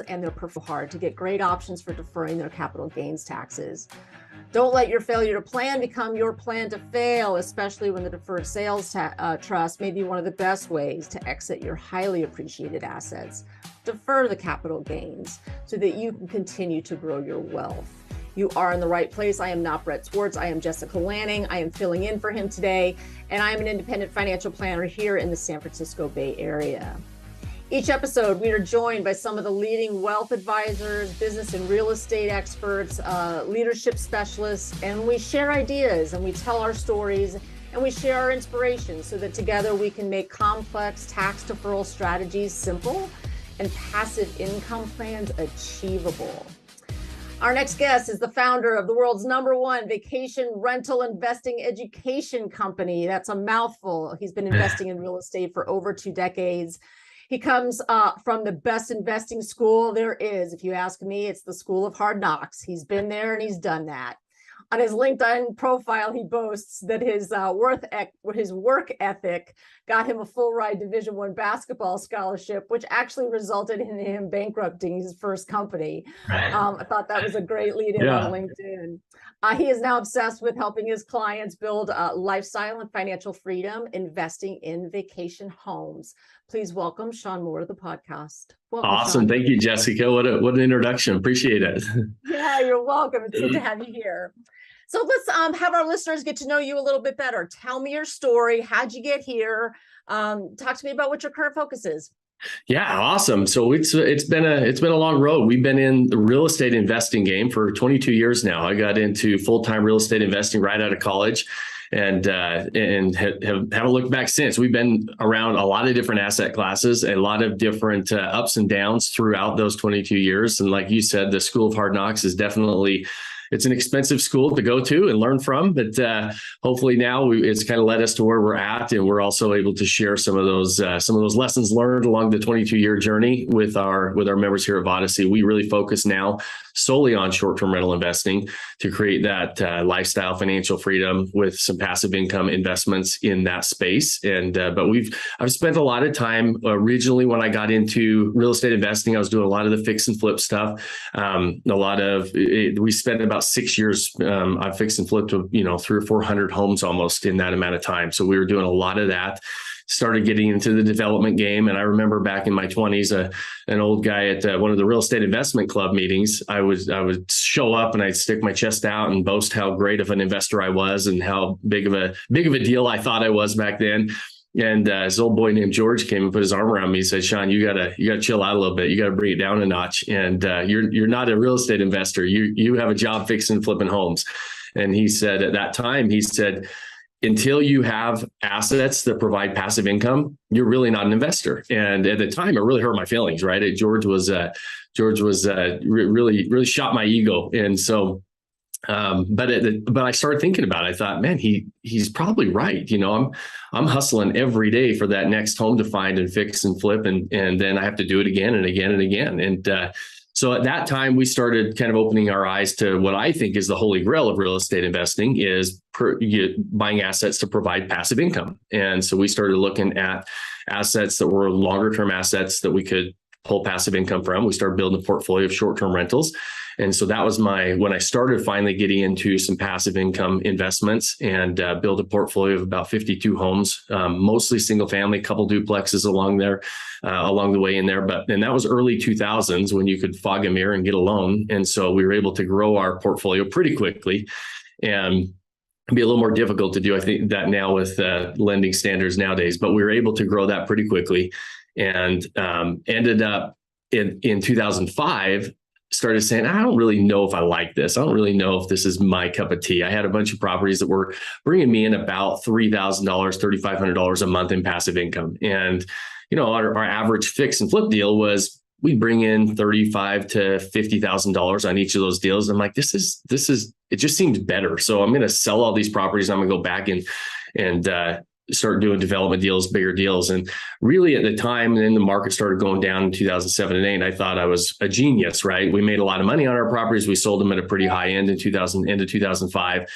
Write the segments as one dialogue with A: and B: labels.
A: and they're performing hard to get great options for deferring their capital gains taxes. Don't let your failure to plan become your plan to fail, especially when the Deferred Sales Trust may be one of the best ways to exit your highly appreciated assets. Defer the capital gains so that you can continue to grow your wealth. You are in the right place. I am not Brett Swarts. I am Jessica Lanning. I am filling in for him today, and I am an independent financial planner here in the San Francisco Bay Area. Each episode, we are joined by some of the leading wealth advisors, business and real estate experts, leadership specialists, and we share ideas and we tell our stories and we share our inspirations so that together we can make complex tax deferral strategies simple and passive income plans achievable. Our next guest is the founder of the world's #1 vacation rental investing education company. That's a mouthful. He's been investing in real estate for over 2 decades. He comes from the best investing school there is. If you ask me, it's the School of Hard Knocks. He's been there and he's done that. On his LinkedIn profile, he boasts that his work ethic got him a full-ride Division I basketball scholarship, which actually resulted in him bankrupting his first company.
B: Right.
A: I thought that was a great lead-in on LinkedIn. He is now obsessed with helping his clients build lifestyle and financial freedom, investing in vacation homes. Please welcome Shawn Moore to the podcast. Welcome,
B: awesome.
A: Shawn.
B: Thank you, Jessica. What an introduction. Appreciate it.
A: Yeah, you're welcome. It's good to have you here. So let's have our listeners get to know you a little bit better. Tell me your story. How'd you get here? Talk to me about what your current focus is.
B: Yeah, awesome. So it's been a long road. We've been in the real estate investing game for 22 years now. I got into full-time real estate investing right out of college, and haven't looked back since. We've been around a lot of different asset classes, a lot of different ups and downs throughout those 22 years. And like you said, the School of Hard Knocks is definitely. It's an expensive school to go to and learn from, but hopefully now it's kind of led us to where we're at, and we're also able to share some of those lessons learned along the 22-year journey with our members here at Odyssey. We really focus now solely on short-term rental investing to create that lifestyle financial freedom with some passive income investments in that space. And but I've spent a lot of time originally when I got into real estate investing. I was doing a lot of the fix and flip stuff. We spent about 6 years. I fixed and flipped 300 or 400 homes almost in that amount of time. So we were doing a lot of that. Started getting into the development game. And I remember back in my 20s, an old guy at one of the real estate investment club meetings, I would show up and I'd stick my chest out and boast how great of an investor I was and how big of a deal I thought I was back then. And this old boy named George came and put his arm around me and said, "Shawn, you gotta chill out a little bit. You gotta bring it down a notch. And you're not a real estate investor. You have a job fixing and flipping homes." And he said at that time, until you have assets that provide passive income, you're really not an investor. And at the time, it really hurt my feelings, right? George was really shot my ego. And so, but I started thinking about it. I thought, man, he's probably right. I'm hustling every day for that next home to find and fix and flip. And then I have to do it again and again and again. And, so at that time, we started kind of opening our eyes to what I think is the holy grail of real estate investing is buying assets to provide passive income. And so we started looking at assets that were longer term assets that we could pull passive income from. We started building a portfolio of short-term rentals. And so that was when I started finally getting into some passive income investments and build a portfolio of about 52 homes, mostly single family, couple duplexes along the way in there. And that was early 2000s when you could fog a mirror and get a loan. And so we were able to grow our portfolio pretty quickly and be a little more difficult to do, I think, that now with lending standards nowadays. But we were able to grow that pretty quickly and ended up in 2005, started saying, I don't really know if I like this. I don't really know if this is my cup of tea. I had a bunch of properties that were bringing me in about $3,000, $3,500 a month in passive income. And, our average fix and flip deal was we'd bring in $35,000 to $50,000 on each of those deals. I'm like, this is, it just seems better. So I'm going to sell all these properties. I'm going to go back and start doing development deals, bigger deals. And really at the time, then the market started going down in 2007 and 2008. And I thought I was a genius, right? We made a lot of money on our properties. We sold them at a pretty high end in 2005.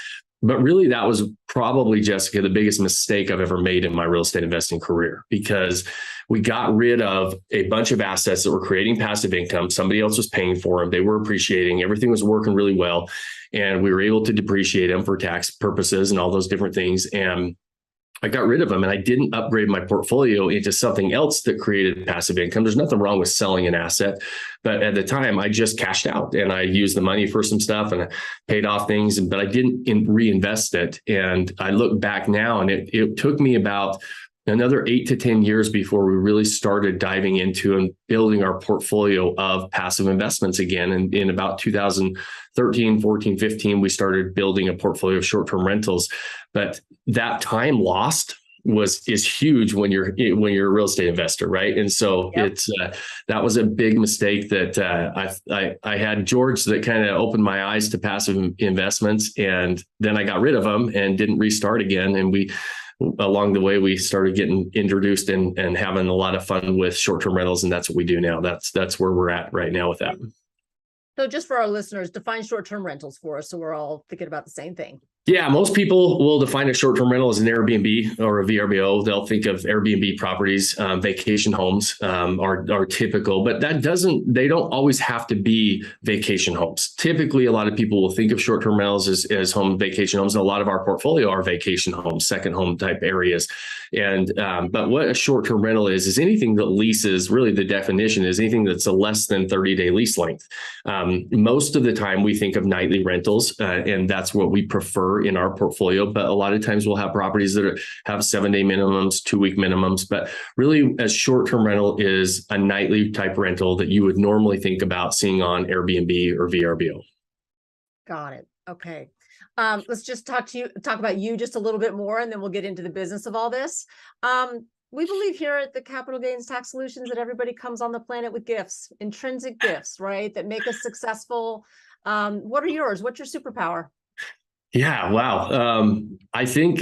B: But really, that was probably, Jessica, the biggest mistake I've ever made in my real estate investing career, because we got rid of a bunch of assets that were creating passive income. Somebody else was paying for them. They were appreciating. Everything was working really well. And we were able to depreciate them for tax purposes and all those different things. And I got rid of them, and I didn't upgrade my portfolio into something else that created passive income. There's nothing wrong with selling an asset, but at the time I just cashed out and I used the money for some stuff and I paid off things, but I didn't reinvest it. And I look back now, and it took me about another 8 to 10 years before we really started diving into and building our portfolio of passive investments again. And in about 2013, 14, 15, we started building a portfolio of short-term rentals. But that time lost is huge when you're a real estate investor, right? And so that was a big mistake that I had George that kind of opened my eyes to passive investments, and then I got rid of them and didn't restart again. And along the way, we started getting introduced and having a lot of fun with short-term rentals, and that's what we do now. That's where we're at right now with that.
A: So just for our listeners, define short-term rentals for us so we're all thinking about the same thing.
B: Yeah, most people will define a short-term rental as an Airbnb or a VRBO. They'll think of Airbnb properties, vacation homes are typical, but they don't always have to be vacation homes. Typically, a lot of people will think of short-term rentals as home vacation homes. And a lot of our portfolio are vacation homes, second home type areas. And but what a short-term rental is anything that leases, really the definition is anything that's a less than 30-day lease length. Most of the time we think of nightly rentals, and that's what we prefer in our portfolio. But a lot of times we'll have properties that have 7-day minimums, 2-week minimums. But really, a short-term rental is a nightly type rental that you would normally think about seeing on Airbnb or VRBO.
A: Got it. Okay. Let's just talk about you just a little bit more, and then we'll get into the business of all this. We believe here at the Capital Gains Tax Solutions that everybody comes on the planet with gifts, intrinsic gifts, right? That make us successful. What are yours? What's your superpower?
B: Yeah, wow. I think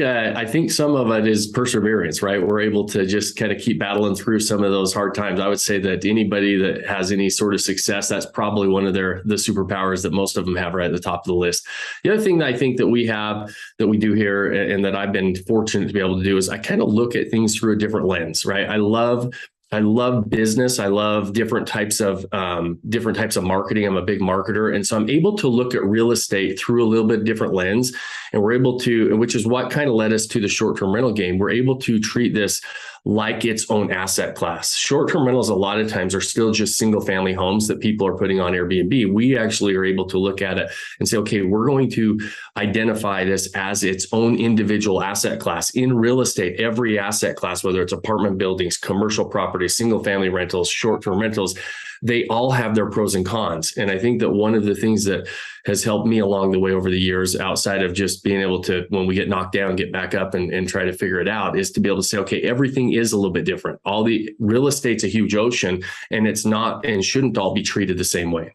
B: some of it is perseverance, right? We're able to just kind of keep battling through some of those hard times. I would say that anybody that has any sort of success, that's probably one of the superpowers that most of them have right at the top of the list. The other thing that I think that we do here, and that I've been fortunate to be able to do, is I kind of look at things through a different lens, right? I love business. I love different types of marketing. I'm a big marketer. And so I'm able to look at real estate through a little bit different lens. And we're able to, which is what kind of led us to the short-term rental game. We're able to treat this like its own asset class. Short-term rentals a lot of times are still just single family homes that people are putting on Airbnb. We actually are able to look at it and say, okay, we're going to identify this as its own individual asset class. In real estate, every asset class, whether it's apartment buildings, commercial properties, single family rentals, short-term rentals, they all have their pros and cons. And I think that one of the things that has helped me along the way over the years, outside of just being able to, when we get knocked down, get back up and try to figure it out, is to be able to say, okay, everything is a little bit different. All the real estate's a huge ocean, and it's not and shouldn't all be treated the same way.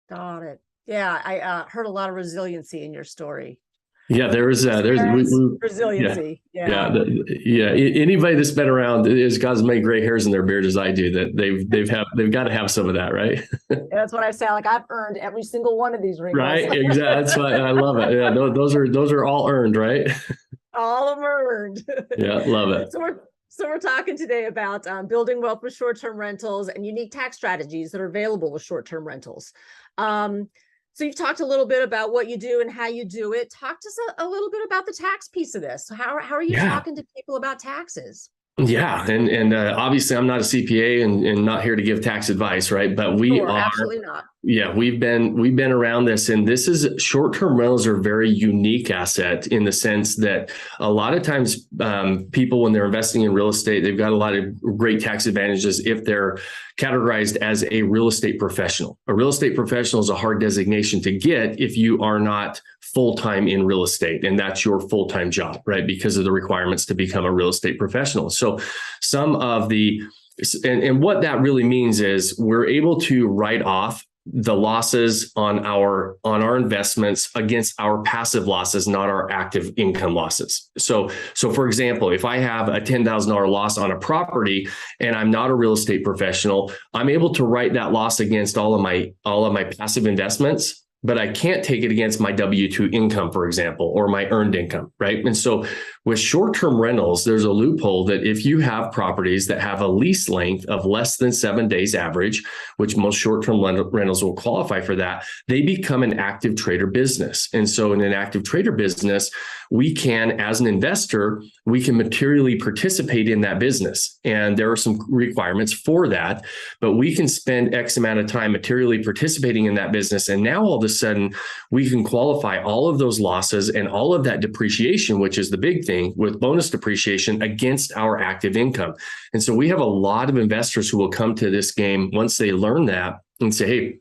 A: Got it. Yeah, I heard a lot of resiliency in your story.
B: Yeah, there's
A: resiliency.
B: Yeah. Anybody that's been around has got as many gray hairs in their beard as I do. That they've got to have some of that, right?
A: That's what I say. Like, I've earned every single one of these wrinkles.
B: Right, exactly. That's why I love it. Yeah, those are all earned, right?
A: All of them earned.
B: Yeah, love it.
A: So we're talking today about building wealth with short-term rentals and unique tax strategies that are available with short-term rentals. So you've talked a little bit about what you do and how you do it. Talk to us a little bit about the tax piece of this. How are you talking to people about taxes?
B: Yeah. And obviously I'm not a CPA and not here to give tax advice, right? But we are
A: absolutely not.
B: Yeah, we've been around this, and this is short-term rentals are a very unique asset in the sense that a lot of times people, when they're investing in real estate, they've got a lot of great tax advantages if they're categorized as a real estate professional. A real estate professional is a hard designation to get if you are not full-time in real estate, and that's your full-time job, right? Because of the requirements to become a real estate professional. So some of and what that really means is we're able to write off the losses on our investments against our passive losses, not our active income losses. So for example, if I have a $10,000 loss on a property and I'm not a real estate professional, I'm able to write that loss against all of my passive investments. but I can't take it against my W-2 income, for example, or my earned income, right? And so with short-term rentals, there's a loophole that if you have properties that have a lease length of less than 7 days average, which most short-term rentals will qualify for that, they become an active trader business. And so in an active trader business, we can, as an investor, we can materially participate in that business. And there are some requirements for that, but we can spend X amount of time materially participating in that business. And now all of a sudden, we can qualify all of those losses and all of that depreciation, which is the big thing with bonus depreciation, against our active income. And so we have a lot of investors who will come to this game once they learn that and say, hey,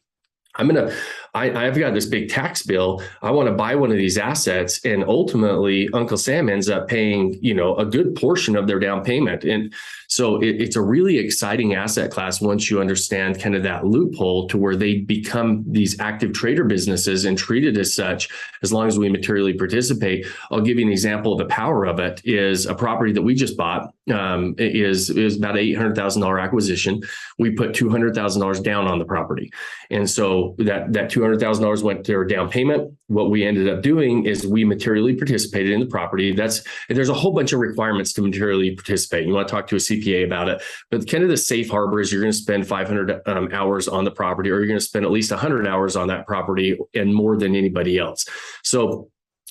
B: I've got this big tax bill. I want to buy one of these assets. And ultimately, Uncle Sam ends up paying, a good portion of their down payment. And so it's a really exciting asset class once you understand kind of that loophole to where they become these active trader businesses and treated as such, as long as we materially participate. I'll give you an example of the power of it. Is a property that we just bought, is about $800,000 acquisition. We put $200,000 down on the property. And so that $200,000 went to our down payment. What we ended up doing is we materially participated in the property. There's a whole bunch of requirements to materially participate. You want to talk to a CPA about it, but kind of the safe harbor is you're going to spend 500 hours on the property, or you're going to spend at least 100 hours on that property and more than anybody else. So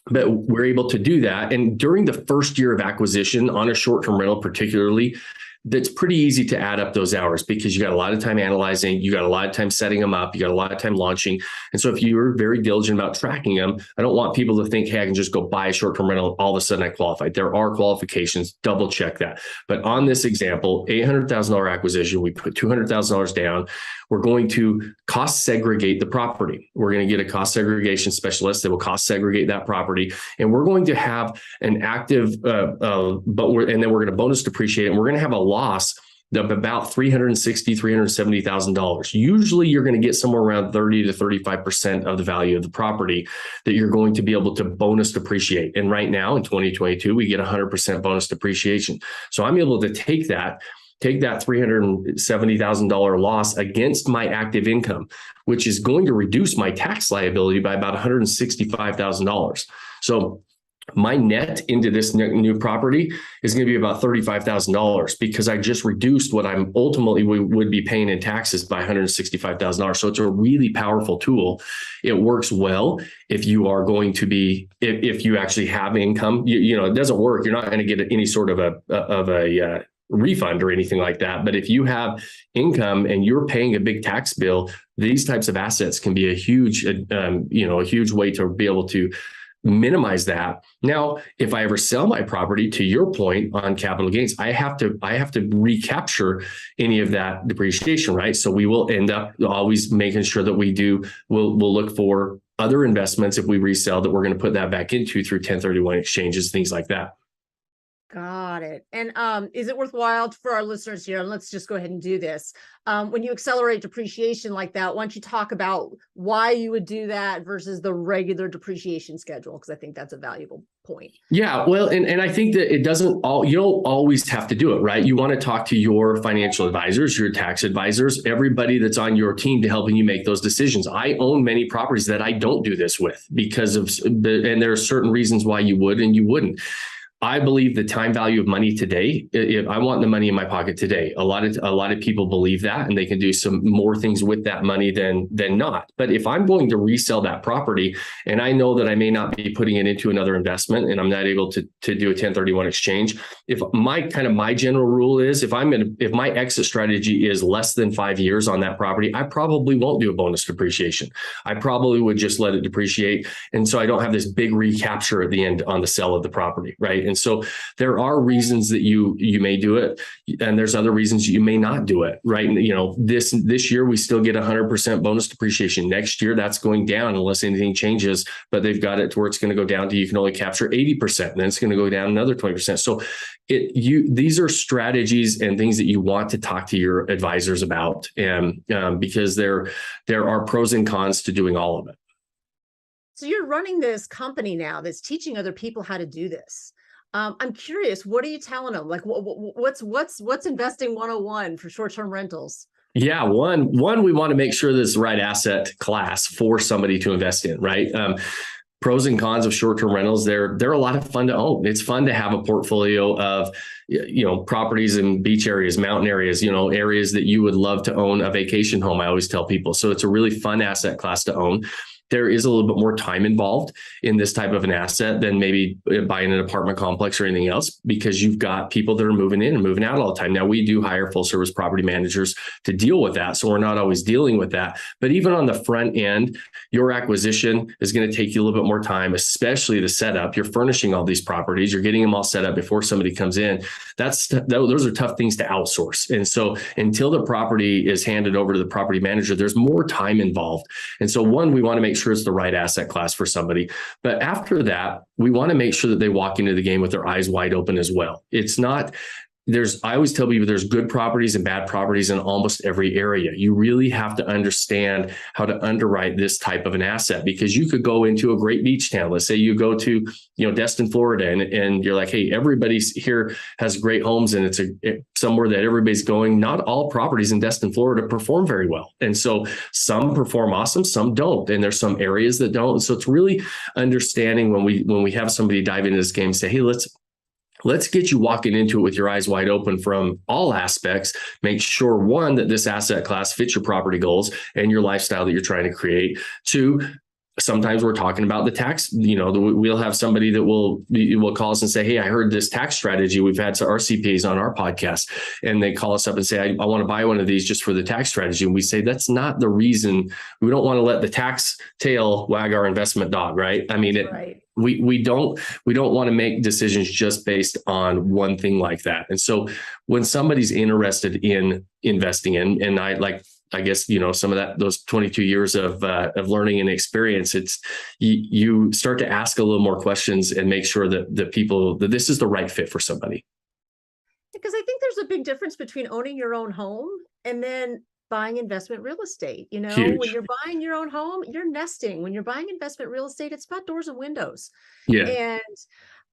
B: but we're able to do that. And during the first year of acquisition on a short-term rental, particularly, that's pretty easy to add up those hours because you got a lot of time analyzing, you got a lot of time setting them up, you got a lot of time launching. And so if you're very diligent about tracking them, I don't want people to think, hey, I can just go buy a short-term rental, all of a sudden I qualify. There are qualifications, double check that. But on this example, $800,000 acquisition, we put $200,000 down. We're going to cost segregate the property. We're going to get a cost segregation specialist that will cost segregate that property. And we're going to have an active, and then we're going to bonus depreciate it. And we're going to have a loss of about $360,000, $370,000. Usually you're going to get somewhere around 30 to 35% of the value of the property that you're going to be able to bonus depreciate. And right now in 2022, we get 100% bonus depreciation. So I'm able to take that $370,000 loss against my active income, which is going to reduce my tax liability by about $165,000. So my net into this new property is going to be about $35,000 because I just reduced what I'm ultimately would be paying in taxes by $165,000. So it's a really powerful tool. It works well if you are going to be, if you actually have income. It doesn't work. You're not going to get any sort of a refund or anything like that. But if you have income and you're paying a big tax bill, these types of assets can be a huge way to be able to minimize that. Now, if I ever sell my property, to your point on capital gains, I have to recapture any of that depreciation, right? So we will end up always making sure that we'll look for other investments if we resell that we're going to put that back into through 1031 exchanges, things like that.
A: Got it. And is it worthwhile for our listeners here? And let's just go ahead and do this. When you accelerate depreciation like that, why don't you talk about why you would do that versus the regular depreciation schedule? Because I think that's a valuable point. Yeah,
B: well, and I think that you don't always have to do it, right? You want to talk to your financial advisors, your tax advisors, everybody that's on your team to helping you make those decisions. I own many properties that I don't do this with and there are certain reasons why you would and you wouldn't. I believe the time value of money today. If I want the money in my pocket today, a lot of people believe that, and they can do some more things with that money than not. But if I'm going to resell that property, and I know that I may not be putting it into another investment, and I'm not able to do a 1031 exchange, if my general rule is if my exit strategy is less than 5 years on that property, I probably won't do a bonus depreciation. I probably would just let it depreciate, and so I don't have this big recapture at the end on the sale of the property, right? And so there are reasons that you may do it, and there's other reasons you may not do it, right? And, this year we still get 100% bonus depreciation. Next year that's going down unless anything changes, but they've got it to where it's going to go down to you can only capture 80%, and then it's going to go down another 20%. So these are strategies and things that you want to talk to your advisors about, and because there are pros and cons to doing all of it.
A: So you're running this company now that's teaching other people how to do this. I'm curious, what are you telling them? Like, what's investing 101 for short-term rentals?
B: Yeah, one, we want to make sure that it's the right asset class for somebody to invest in, right? Pros and cons of short-term rentals, they're a lot of fun to own. It's fun to have a portfolio of, properties in beach areas, mountain areas, areas that you would love to own a vacation home. I always tell people. So it's a really fun asset class to own. There is a little bit more time involved in this type of an asset than maybe buying an apartment complex or anything else, because you've got people that are moving in and moving out all the time. Now, we do hire full service property managers to deal with that, so we're not always dealing with that. But even on the front end, your acquisition is going to take you a little bit more time, especially the setup. You're furnishing all these properties, you're getting them all set up before somebody comes in. Those are tough things to outsource. And so until the property is handed over to the property manager, there's more time involved. And so one, we want to make sure it's the right asset class for somebody. But after that, we want to make sure that they walk into the game with their eyes wide open as well. It's not, I always tell people there's good properties and bad properties in almost every area. You really have to understand how to underwrite this type of an asset, because you could go into a great beach town. Let's say you go to, Destin, Florida, and you're like, hey, everybody's here has great homes and it's somewhere that everybody's going. Not all properties in Destin, Florida perform very well. And so some perform awesome, some don't. And there's some areas that don't. And so it's really understanding when we have somebody dive into this game and say, hey, let's get you walking into it with your eyes wide open from all aspects. Make sure, one, that this asset class fits your property goals and your lifestyle that you're trying to create. Two, sometimes we're talking about the tax. We'll have somebody that will call us and say, hey, I heard this tax strategy. We've had our CPAs on our podcast, and they call us up and say, I want to buy one of these just for the tax strategy. And we say, that's not the reason. We don't want to let the tax tail wag our investment dog, right? I mean, right. We don't want to make decisions just based on one thing like that. And so when somebody's interested in investing in, and I guess, some of that, those 22 years of learning and experience, it's you start to ask a little more questions and make sure that that this is the right fit for somebody.
A: Because I think there's a big difference between owning your own home and then buying investment real estate.
B: Huge.
A: When you're buying your own home, you're nesting. When you're buying investment real estate, it's about doors and windows.
B: Yeah.
A: And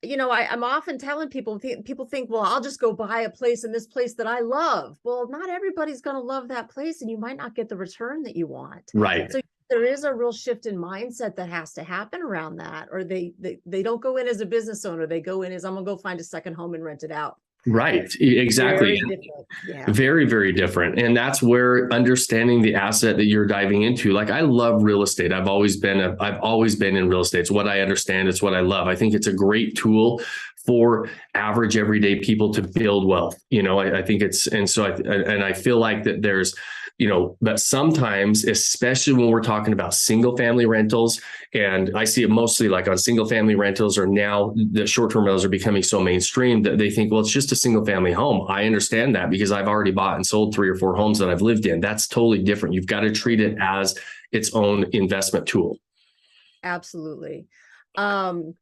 A: I'm often telling people think, well, I'll just go buy a place in this place that I love. Well, not everybody's going to love that place, and you might not get the return that you want.
B: Right.
A: So there is a real shift in mindset that has to happen around that, or they don't go in as a business owner. They go in as, I'm going to go find a second home and rent it out.
B: Right. Exactly.
A: Very different. Yeah.
B: Very, very different. And that's where understanding the asset that you're diving into. Like, I love real estate. I've always been in real estate. It's what I understand. It's what I love. I think it's a great tool for average everyday people to build wealth. I think I feel like that there's, but sometimes, especially when we're talking about single family rentals, and I see it mostly like on single family rentals, or now the short-term rentals are becoming so mainstream that they think, well, it's just a single family home. I understand that because I've already bought and sold 3 or 4 homes that I've lived in. That's totally different. You've got to treat it as its own investment tool.
A: Absolutely. I'm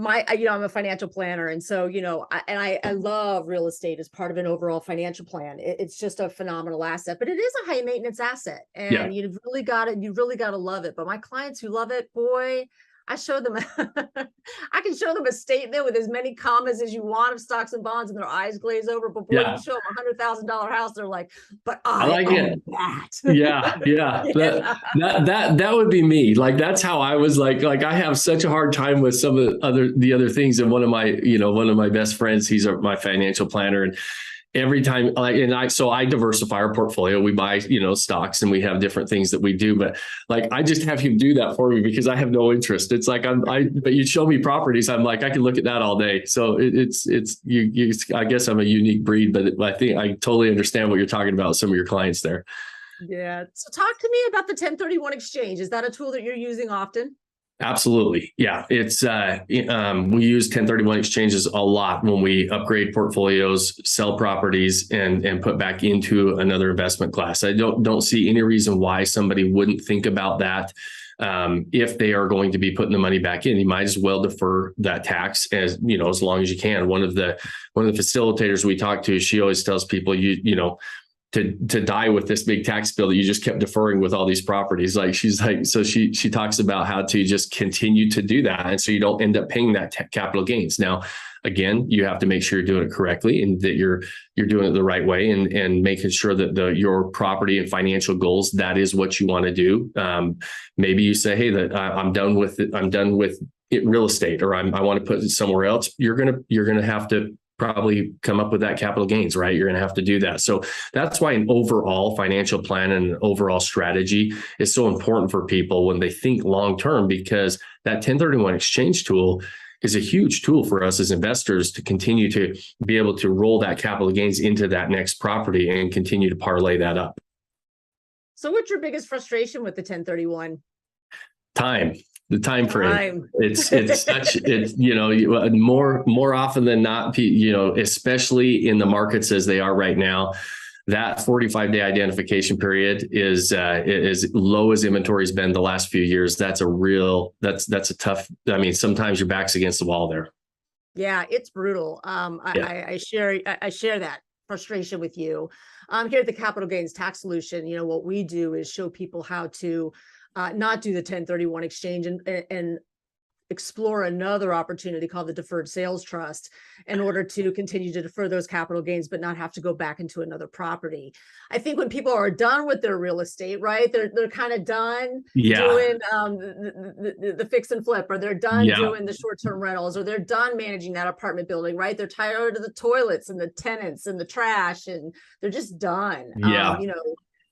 A: a financial planner. And so, I love real estate as part of an overall financial plan. It's just a phenomenal asset, but it is a high maintenance asset, and you really got to love it. But my clients who love it, boy, I show them, I can show them a statement with as many commas as you want of stocks and bonds, and their eyes glaze over. But boy, you show them $100,000 house, they're like, but I like it. That.
B: Yeah. That would be me. Like, that's how I was like I have such a hard time with some of the other things. And one of my best friends, he's my financial planner, and every time, so I diversify our portfolio. We buy, stocks, and we have different things that we do. But I just have him do that for me because I have no interest. It's like but you show me properties, I'm like, I can look at that all day. So it's I guess I'm a unique breed, but I think I totally understand what you're talking about with some of your clients there.
A: Yeah. So talk to me about the 1031 exchange. Is that a tool that you're using often?
B: Absolutely. Yeah. It's, we use 1031 exchanges a lot when we upgrade portfolios, sell properties, and put back into another investment class. I don't see any reason why somebody wouldn't think about that. If they are going to be putting the money back in, you might as well defer that tax as long as you can. One of the facilitators we talk to, she always tells people, to die with this big tax bill that you just kept deferring with all these properties. Like she's like, so she talks about how to just continue to do that. And so you don't end up paying that capital gains. Now, again, you have to make sure you're doing it correctly and that you're doing it the right way and making sure that your property and financial goals, that is what you want to do. Maybe you say, hey, that I'm done with it. I'm done with it, real estate, or I want to put it somewhere else. You're going to have to probably come up with that capital gains, right? You're going to have to do that. So that's why an overall financial plan and an overall strategy is so important for people when they think long-term, because that 1031 exchange tool is a huge tool for us as investors to continue to be able to roll that capital gains into that next property and continue to parlay that up.
A: So what's your biggest frustration with the 1031?
B: The time frame. It's more often than not, especially in the markets as they are right now, that 45-day identification period is as low as inventory's been the last few years. That's a tough. I mean, sometimes your back's against the wall there.
A: Yeah, it's brutal. I share that frustration with you. Here at the Capital Gains Tax Solution, what we do is show people how to not do the 1031 exchange and explore another opportunity called the Deferred Sales Trust in order to continue to defer those capital gains, but not have to go back into another property. I think when people are done with their real estate, right, they're kind of done doing the fix and flip, or they're done doing the short-term rentals, or they're done managing that apartment building, right? They're tired of the toilets and the tenants and the trash, and they're just done.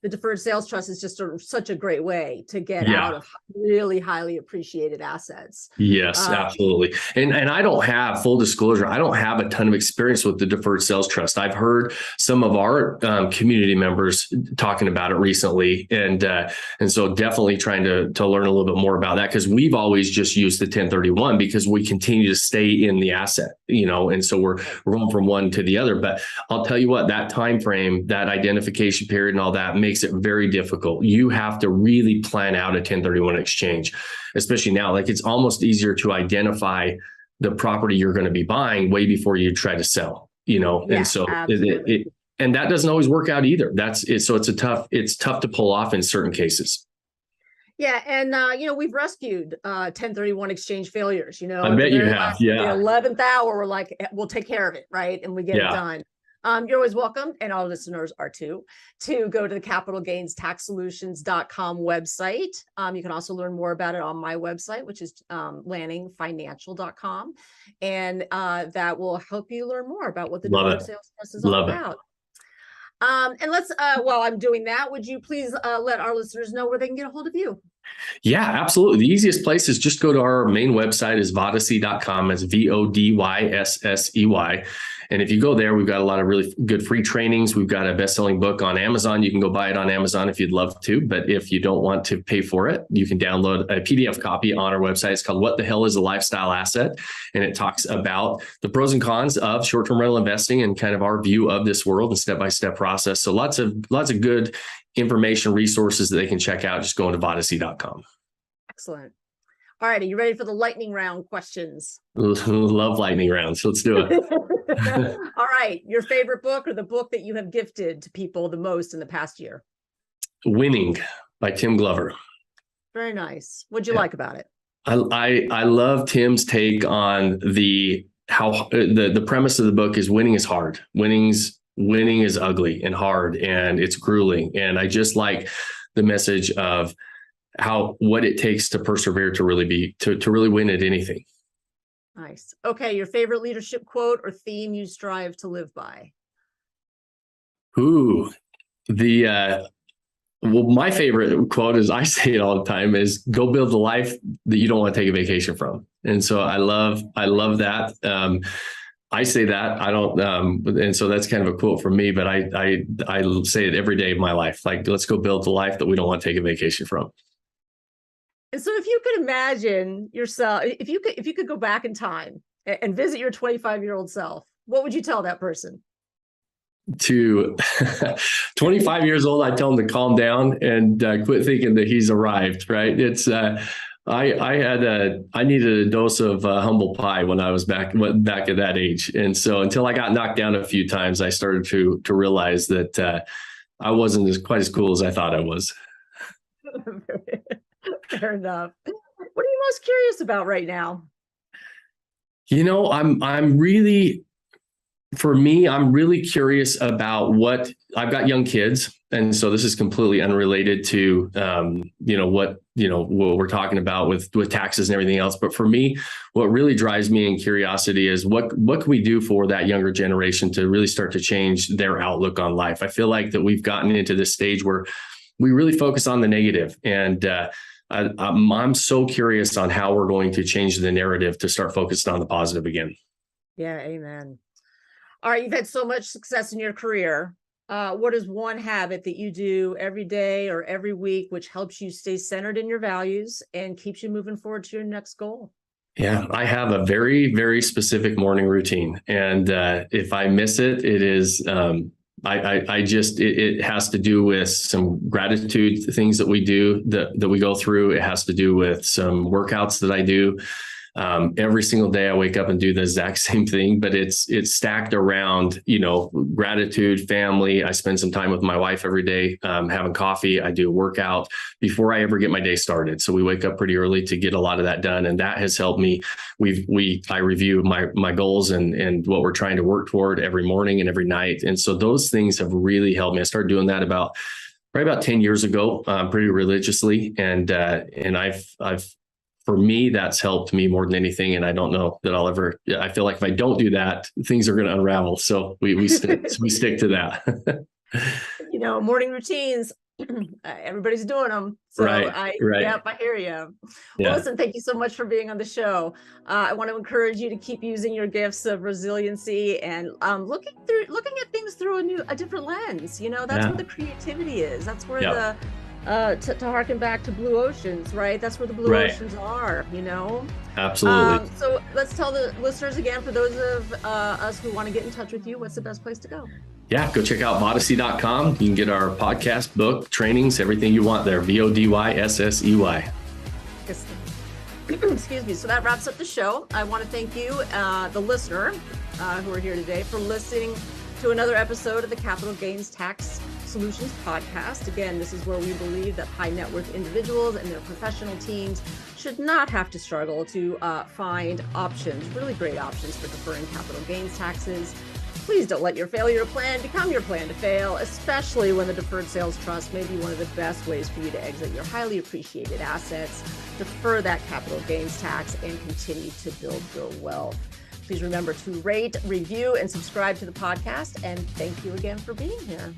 A: The Deferred Sales Trust is just such a great way to get out of really highly appreciated assets.
B: Yes, absolutely. And I don't have, full disclosure, I don't have a ton of experience with the Deferred Sales Trust. I've heard some of our community members talking about it recently. And so definitely trying to learn a little bit more about that, because we've always just used the 1031 because we continue to stay in the asset, and so we're going from one to the other. But I'll tell you what, that time frame, that identification period and all that makes it very difficult. You have to really plan out a 1031 exchange, especially now. Like, it's almost easier to identify the property you're going to be buying way before you try to sell, and so and that doesn't always work out either. So it's tough to pull off in certain cases.
A: Yeah. And, we've rescued 1031 exchange failures,
B: I bet you have.
A: The 11th hour, we're like, we'll take care of it. Right. And we get it done. You're always welcome, and our listeners are too, to go to the capitalgainstaxsolutions.com website. You can also learn more about it on my website, which is lanningfinancial.com. And that will help you learn more about what the Deferred Sales Trust is all about. And let's, while I'm doing that, would you please let our listeners know where they can get a hold of you?
B: Yeah, absolutely. The easiest place is just go to our main website, is vodyssey.com. It's VODYSSEY. And if you go there, we've got a lot of really good free trainings. We've got a best-selling book on Amazon. You can go buy it on Amazon if you'd love to. But if you don't want to pay for it, you can download a PDF copy on our website. It's called What the Hell is a Lifestyle Asset? And it talks about the pros and cons of short-term rental investing and kind of our view of this world and step-by-step process. So lots of good information, resources that they can check out. Just go to vodyssey.com.
A: Excellent. All right. Are you ready for the lightning round questions?
B: Love lightning rounds. Let's do it.
A: All right. Your favorite book, or the book that you have gifted to people the most in the past year?
B: Winning by Tim Glover.
A: Very nice. What'd you like about it?
B: I love Tim's take on the premise of the book is winning is hard. Winning is ugly and hard, and it's grueling. And I just like the message of what it takes to persevere to really win at anything.
A: Nice. Okay. Your favorite leadership quote or theme you strive to live by?
B: My favorite quote is, I say it all the time, is go build the life that you don't want to take a vacation from. And so I love that. I say that. I don't, and so that's kind of a quote from me, but I say it every day of my life. Like, let's go build the life that we don't want to take a vacation from.
A: And so if you could imagine yourself, if you could go back in time and visit your 25-year-old self, what would you tell that person?
B: To 25 years old, I tell him to calm down and quit thinking that he's arrived. Right? It's I needed a dose of humble pie when I was back at that age, and so until I got knocked down a few times, I started to realize that I wasn't quite as cool as I thought I was.
A: Fair enough. What are you most curious about right now?
B: I'm really, for me, I'm really curious about what I've got young kids. And so this is completely unrelated to, what we're talking about with taxes and everything else. But for me, what really drives me in curiosity is what can we do for that younger generation to really start to change their outlook on life? I feel like that we've gotten into this stage where we really focus on the negative. And I'm so curious on how we're going to change the narrative to start focusing on the positive again.
A: Yeah, amen. All right, you've had so much success in your career. What is one habit that you do every day or every week which helps you stay centered in your values and keeps you moving forward to your next goal?
B: Yeah, I have a very, very specific morning routine. And if I miss it, it is, it has to do with some gratitude things that we do, that we go through. It has to do with some workouts that I do. Every single day I wake up and do the exact same thing, but it's stacked around, gratitude, family. I spend some time with my wife every day, having coffee. I do a workout before I ever get my day started. So we wake up pretty early to get a lot of that done. And that has helped me. I review my goals and what we're trying to work toward every morning and every night. And so those things have really helped me. I started doing that about 10 years ago, pretty religiously. And I've for me, that's helped me more than anything. And I don't know that I feel like if I don't do that, things are going to unravel. So we stick to that.
A: Morning routines, everybody's doing them. So
B: right.
A: Yep, I hear you.
B: Yeah.
A: Well, listen, thank you so much for being on the show. I want to encourage you to keep using your gifts of resiliency and looking at things through a different lens. That's where the creativity is. That's where to harken back to blue oceans, right? That's where the blue oceans are,
B: Absolutely.
A: So let's tell the listeners again, for those of us who want to get in touch with you, what's the best place to go?
B: Yeah, go check out Vodyssey.com. You can get our podcast, book, trainings, everything you want there. VODYSSEY.
A: Excuse me. So that wraps up the show. I want to thank you, the listener who are here today, for listening to another episode of the Capital Gains Tax Solutions Podcast. Again, this is where we believe that high net worth individuals and their professional teams should not have to struggle to find options, really great options for deferring capital gains taxes. Please don't let your failure to plan become your plan to fail, especially when the Deferred Sales Trust may be one of the best ways for you to exit your highly appreciated assets, defer that capital gains tax, and continue to build your wealth. Please remember to rate, review, and subscribe to the podcast. And thank you again for being here.